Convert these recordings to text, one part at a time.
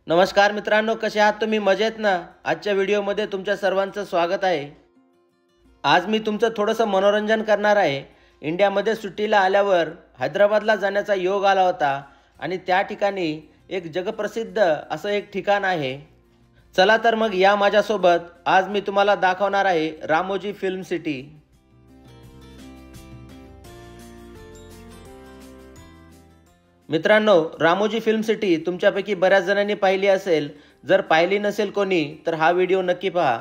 नमस्कार मित्रांनो, कसे आहात तुम्ही? मजेत ना? आजच्या व्हिडिओमध्ये तुमच्या सर्वांचं स्वागत आहे। आज मी तुमचं थोडंसं मनोरंजन करणार आहे। इंडियामध्ये सुट्टीला आल्यावर हैदराबादला जाण्याचा योग आला होता आणि त्या ठिकाणी एक जगप्रसिद्ध असं एक ठिकाण आहे। चला तर मग या माझ्यासोबत। आज मी तुम्हाला दाखवणार आहे रामोजी फिल्म सिटी। मित्रांनो, रामोजी फिल्म सिटी तुमच्यापैकी बऱ्याच जणांनी पाहिली असेल। जर पाहिली नसेल कोणी तर हा व्हिडिओ नक्की पहा।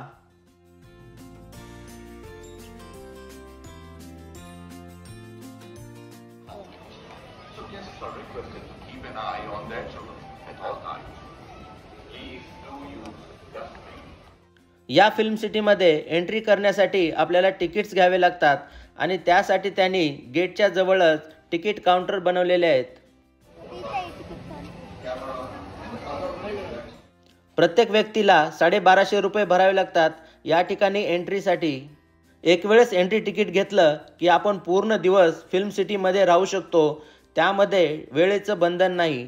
या फिल्म सिटीमध्ये एंट्री करण्यासाठी आपल्याला तिकीट्स घ्यावे लागतात आणि त्यासाठी त्यांनी गेटच्या जवळच तिकीट काउंटर बनवलेले आहेत। प्रत्येक व्यक्तीला 1250 रुपये भरावे लागतात या ठिकाणी एंट्रीसाठी। एक वेळेस एंट्री तिकीट घेतलं की आपण पूर्ण दिवस फिल्म सिटीमध्ये राहू शकतो। त्यामध्ये वेळेचं बंधन नाही।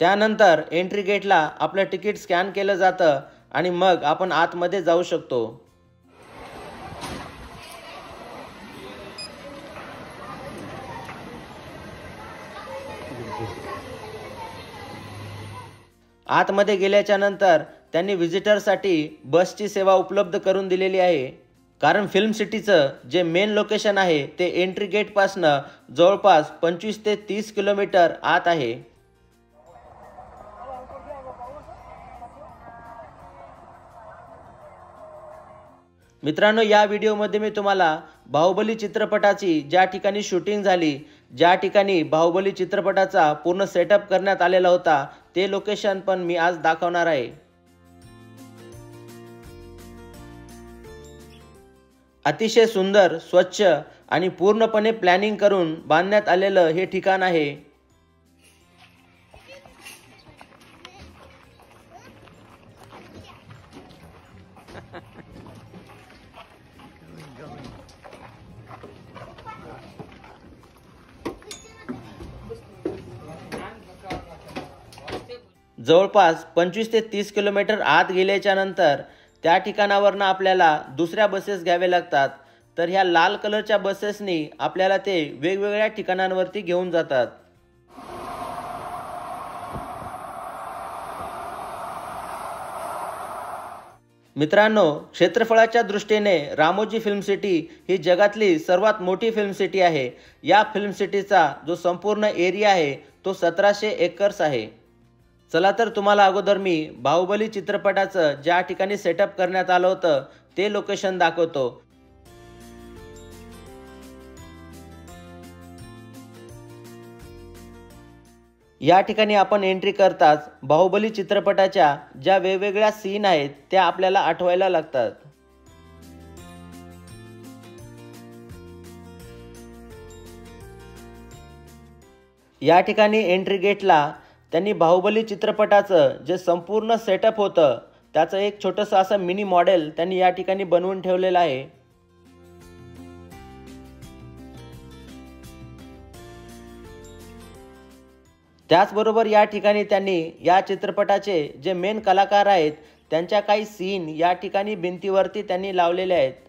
त्यानंतर एंट्री गेटला आपलं तिकीट स्कॅन केलं जातं आणि मग आपण आतमध्ये जाऊ शकतो। आतमध्ये गेल्याच्या नंतर त्यांनी व्हिजिटरसाठी बसची सेवा उपलब्ध करून दिलेली आहे। कारण फिल्म सिटीचं जे मेन लोकेशन आहे ते एंट्री गेटपासनं जवळपास 25 ते 30 किलोमीटर आत आहे। मित्रांनो, या व्हिडिओमध्ये मी तुम्हाला बाहुबली चित्रपटाची ज्या ठिकाणी शूटिंग झाली, ज्या ठिकाणी बाहुबली चित्रपटाचा पूर्ण सेटअप करण्यात आलेला होता, ते लोकेशन पण मी आज दाखवणार आहे। अतिशय सुंदर, स्वच्छ आणि पूर्णपणे प्लॅनिंग करून बांधण्यात आलेलं हे ठिकाण आहे। जवळपास 25 ते 30 किलोमीटर आत गेल्याच्या नंतर त्या ठिकाणावरनं आपल्याला दुसऱ्या बसेस घ्यावे लागतात। तर ह्या लाल कलरच्या बसेसनी आपल्याला ते वेगवेगळ्या ठिकाणांवरती घेऊन जातात। मित्रांनो, क्षेत्रफळाच्या दृष्टीने रामोजी फिल्म सिटी ही जगातली सर्वात मोठी फिल्म सिटी आहे। या फिल्म सिटीचा जो संपूर्ण एरिया आहे तो 1700 एकर्स आहे। चला तर तुम्हाला अगोदर मी बाहुबली चित्रपटाचं ज्या ठिकाणी सेटअप करण्यात आलं होतं ते लोकेशन दाखवतो। या ठिकाणी आपण एंट्री करताच बाहुबली चित्रपटाच्या ज्या वेगवेगळ्या सीन आहेत त्या आपल्याला आठवायला लागतात। या ठिकाणी एंट्री गेटला त्यांनी बाहुबली चित्रपटाचं जे संपूर्ण सेटअप होतं त्याचं एक छोटंसं असं मिनी मॉडेल त्यांनी या ठिकाणी बनवून ठेवलेलं आहे। त्याचबरोबर या ठिकाणी त्यांनी या चित्रपटाचे जे मेन कलाकार आहेत त्यांच्या काही सीन या ठिकाणी भिंतीवरती त्यांनी लावलेले आहेत।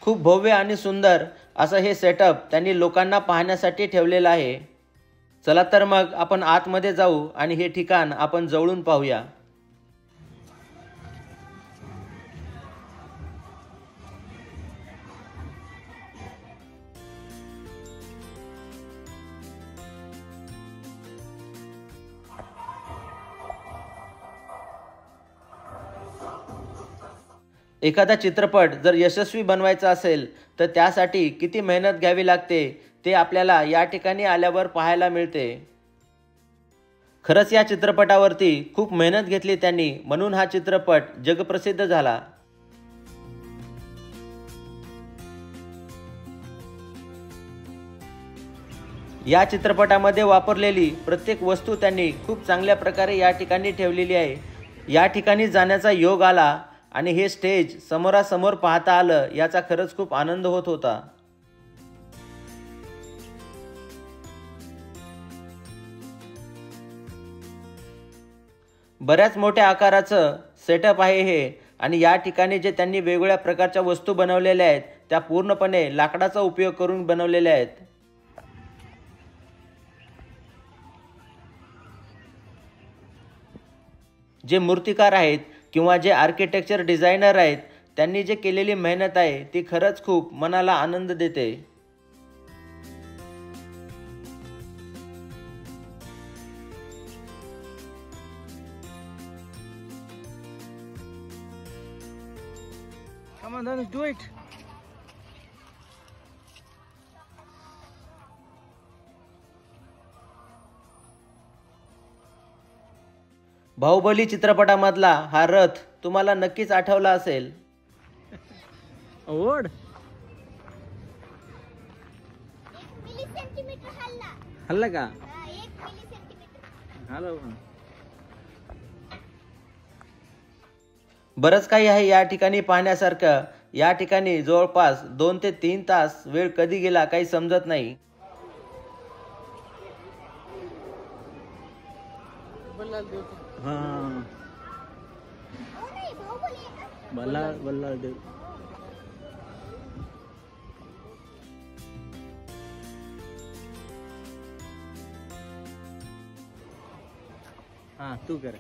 खूप भव्य आणि सुंदर असं हे सेटअप त्यांनी लोकांना पाहण्यासाठी ठेवलेलं आहे। चला तर मग आपण आतमध्ये जाऊ आणि हे ठिकाण आपण जवळून पाहूया। एखादा चित्रपट जर यशस्वी बनवायचा असेल तर त्यासाठी किती मेहनत घ्यावी लागते ते आपल्याला या ठिकाणी आल्यावर पाहायला मिळते। खरंच या चित्रपटावरती खूप मेहनत घेतली त्यांनी, म्हणून हा चित्रपट जगप्रसिद्ध झाला। या चित्रपटामध्ये वापरलेली प्रत्येक वस्तू त्यांनी खूप चांगल्या प्रकारे या ठिकाणी ठेवलेली आहे। या ठिकाणी जाण्याचा योग आला आणि हे स्टेज समोरासमोर पाहता आलं याचा खरंच खूप आनंद होत होता. बऱ्याच मोठ्या आकाराचं सेटअप आहे हे आणि या ठिकाणी जे त्यांनी वेगवेगळ्या प्रकारच्या वस्तू बनवलेल्या आहेत त्या पूर्णपणे लाकडाचा उपयोग करून बनवलेल्या आहेत. जे मूर्तिकार आहेत किंवा जे आर्किटेक्चर डिझायनर आहेत त्यांनी जे केलेली मेहनत आहे ती खरंच खूप मनाला आनंद देते. Come on, Dhanush, do it. Baahubali चित्रपटामधला हा रथ तुम्हाला नक्कीच आठवला असेल. Award. हल्ला का? हॅलो. बरंच काही आहे या ठिकाणी पाहण्यासारखं. या ठिकाणी जवळपास 2 ते 3 तास वेळ कधी गेला काही समजत नाही. हां. बल्लाळ देव. हां, तू कर.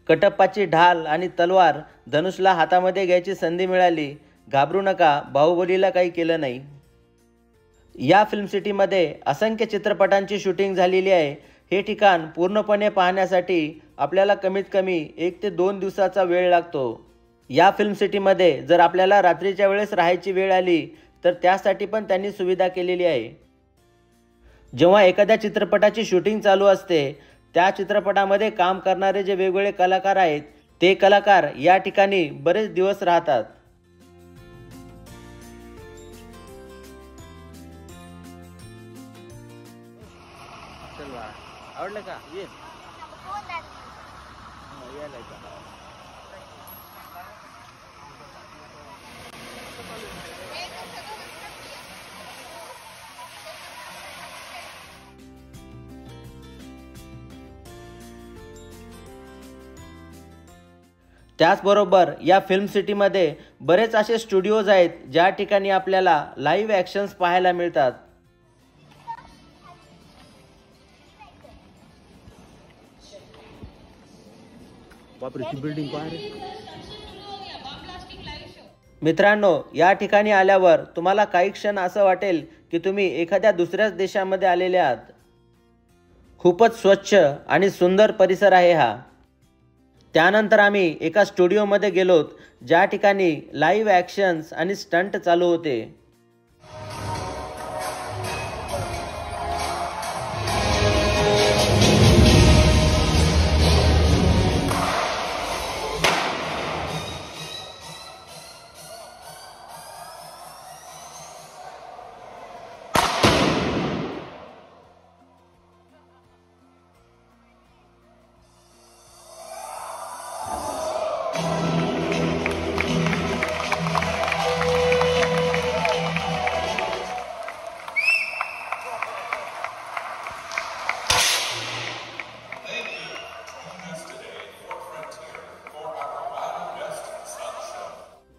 कटप्पाची ढाल आणि तलवार धनुषला हातामध्ये घ्यायची संधी मिळाली. घाबरू नका, बाहुबलीला काही केलं नाही. या फिल्म सिटीमध्ये असंख्य चित्रपटांची शूटिंग झालेली आहे. हे ठिकाण पूर्णपणे पाहण्यासाठी आपल्याला कमीत कमी 1 ते 2 दिवसाचा वेळ लागतो. या फिल्म सिटीमध्ये जर आपल्याला रात्रीच्या वेळेस राहायची वेळ आली तर त्यासाठी पण त्यांनी सुविधा केलेली आहे. जेव्हा एखाद्या चित्रपटाची शूटिंग चालू असते त्या चित्रपटामध्ये काम करणारे जे वेगवेगळे कलाकार आहेत ते कलाकार या ठिकाणी बरेच दिवस राहतात. आवडलं का? ये. त्याचबरोबर या फिल्म सिटीमध्ये बरेच असे स्टुडिओज आहेत ज्या ठिकाणी आपल्याला लाईव्ह ॲक्शन्स पाहायला मिळतात. मित्रांनो, या ठिकाणी आल्यावर तुम्हाला काही क्षण असं वाटेल की तुम्ही एखाद्या दुसऱ्याच देशामध्ये आलेले आहात. खूपच स्वच्छ आणि सुंदर परिसर आहे हा. त्यानंतर आम्ही एका स्टुडिओमध्ये गेलोत ज्या ठिकाणी लाईव्ह ॲक्शन्स आणि स्टंट चालू होते.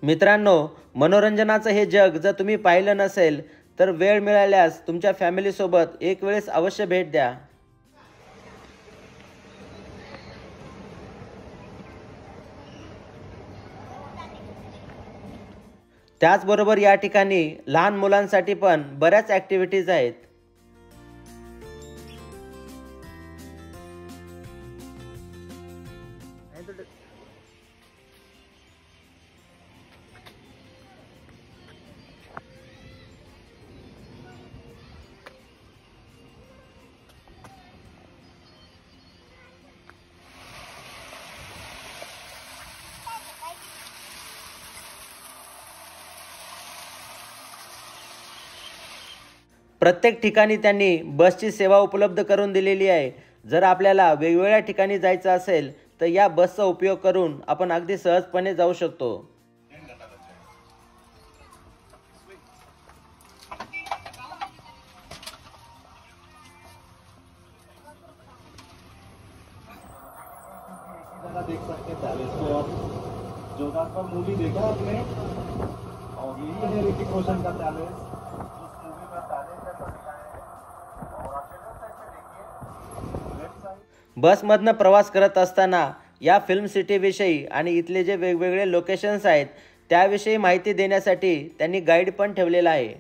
मित्रांनो, मनोरंजनाचं हे जग जर तुम्ही पाहिलं नसेल तर वेळ मिळाल्यास तुमच्या फॅमिलीसोबत एक वेळेस अवश्य भेट द्या. त्याचबरोबर या ठिकाणी लहान मुलांसाठी पण बऱ्याच ॲक्टिव्हिटीज आहेत. प्रत्येक ठिकाणी त्यांनी बसची सेवा उपलब्ध करून दिलेली आहे जर आपल्याला वेगवेगळ्या ठिकाणी जायचं असेल तर या बसचा उपयोग करून आपण अगदी सहजपणे जाऊ शकतो। देख सकते हैं पैलेस को। और जोरदार पर मूवी देखा आपने, और यही है ऋतिक रोशन का पैलेस। उस मूवी का पैलेस है बना है। और आप लेफ्ट साइड पे देखिए, लेफ्ट साइड बसमधनं प्रवास करत असताना या फिल्म सिटीविषयी आणि इथले जे वेगवेगळे लोकेशन्स आहेत त्याविषयी माहिती देण्यासाठी त्यांनी गाईड पण ठेवलेला आहे।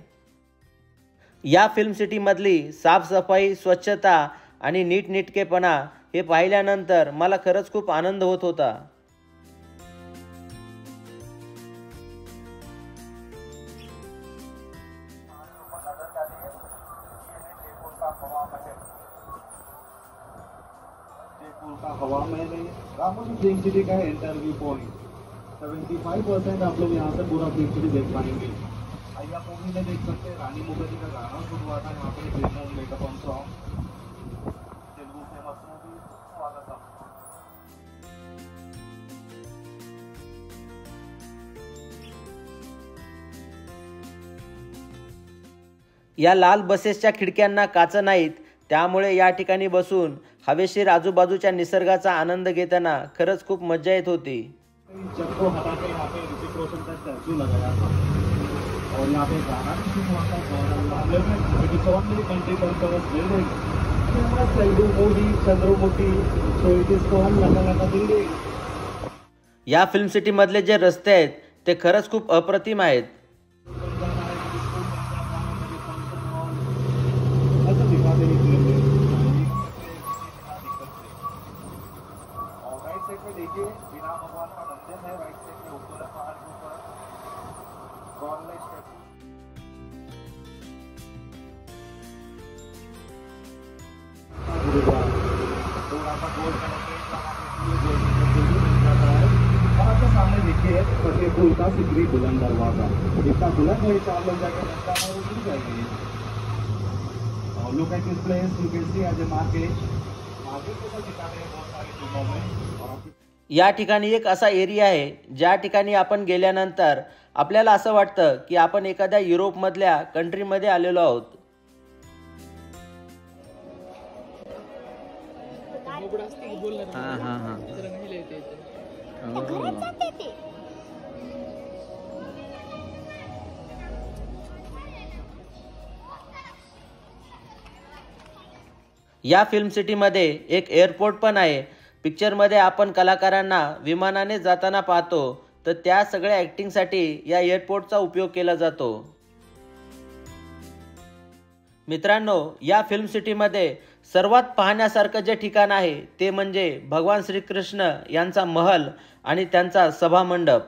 या फिल्म सिटीमधली साफसफाई, स्वच्छता आणि नीटनेटकेपणा हे पाहिल्यानंतर मला खरंच खूप आनंद होत होता। जयपुर का हवा महल है, रामोजी फिल्म सिटी का इंटरव्यू पॉइंट। 75% आप लोग यहाँ से पूरा फिल्म सिटी देख पाएंगे। आइए आप मूवी में देख सकते हैं, रानी मुखर्जी का गाना शुरू हुआ था यहाँ पे, film makeup on song, Telugu famous movie Swagatam. या लाल बसेसच्या खिडक्यांना काच नाहीत, त्यामुळे या ठिकाणी बसून हवेशीर आजूबाजूच्या निसर्गाचा आनंद घेताना खरंच खूप मजा येत होती। जब को हटा के यहाँ पे ऋतिक रोशन का स्टैचू लगाया था और यहाँ पे गाना भी शुरू हुआ था। It is only 20% building famous Telugu movie Chandramukhi, so it is called लगा लगा बिल्डिंग। या फिल्म सिटी मधले जे रस्ते आहेत ते खरंच खूप अप्रतिम आहेत। ऐसा दिखाते हैं फिल्म में। और राइट साइड में देखिए बिना भगवान का मंदिर है, राइट साइड में ऊपर पहाड़ के ऊपर गॉडलाइक स्टैचू। थोड़ा सा गोल और आपके सामने देखिए फतेहपुर का सिकरी बुलंद दरवाजा। इतना बुलंद है, 4 लोग जाकर लगता है वो गिर जाएंगे। और look at this place, you can see as a market. Market को तो दिखाते हैं बहुत सारी फिल्मों में। और या ठिकाणी एक असा एरिया आहे ज्या ठिकाणी आपण गेल्यानंतर आपल्याला असं वाटतं की आपण एखाद्या युरोपमधल्या कंट्रीमध्ये आलेलो आहोत। हाँ हाँ हाँ या फिल्म सिटीमध्ये एक एअरपोर्ट पण आहे। पिक्चरमध्ये आपण कलाकारांना विमानाने जाताना पाहतो, तर त्या सगळ्या ॲक्टिंगसाठी या एअरपोर्टचा उपयोग केला जातो। मित्रांनो, या फिल्म सिटीमध्ये सर्वात पाहण्यासारखं जे ठिकाण आहे ते म्हणजे भगवान श्रीकृष्ण यांचा महल आणि त्यांचा सभामंडप।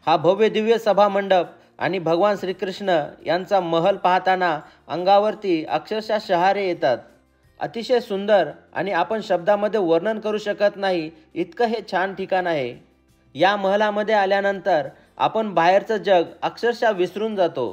हा भव्य दिव्य सभा मंडप आणि भगवान श्रीकृष्ण यांचा महल पाहताना अंगावरती अक्षरशः शहारे येतात। अतिशय सुंदर आणि आपण शब्दामध्ये वर्णन करू शकत नाही इतकं हे छान ठिकाण आहे। या महलामध्ये आल्यानंतर आपण बाहेरचं जग अक्षरशः विसरून जातो।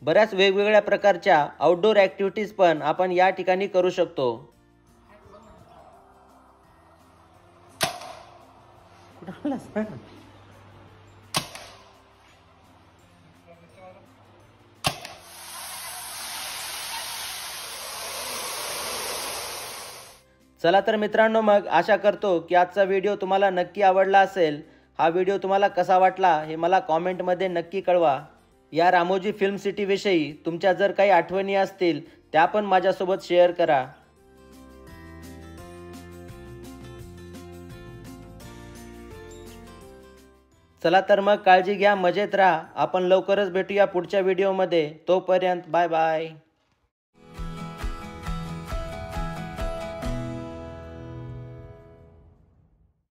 बऱ्याच वेगवेगळ्या प्रकारच्या आउटडोर ॲक्टिव्हिटीज पण आपण या ठिकाणी करू शकतो। चला तर मित्रांनो, मग आशा करतो की आजचा व्हिडिओ तुम्हाला नक्की आवडला असेल। हा व्हिडिओ तुम्हाला कसा वाटला हे मला कॉमेंटमध्ये नक्की कळवा. या रामोजी फिल्म सिटीविषयी तुमच्या जर काही आठवणी असतील त्या पण माझ्यासोबत शेअर करा. चला तर मग काळजी घ्या, मजेत राहा. आपण लवकरच भेटूया पुढच्या व्हिडिओमध्ये. तोपर्यंत बाय बाय.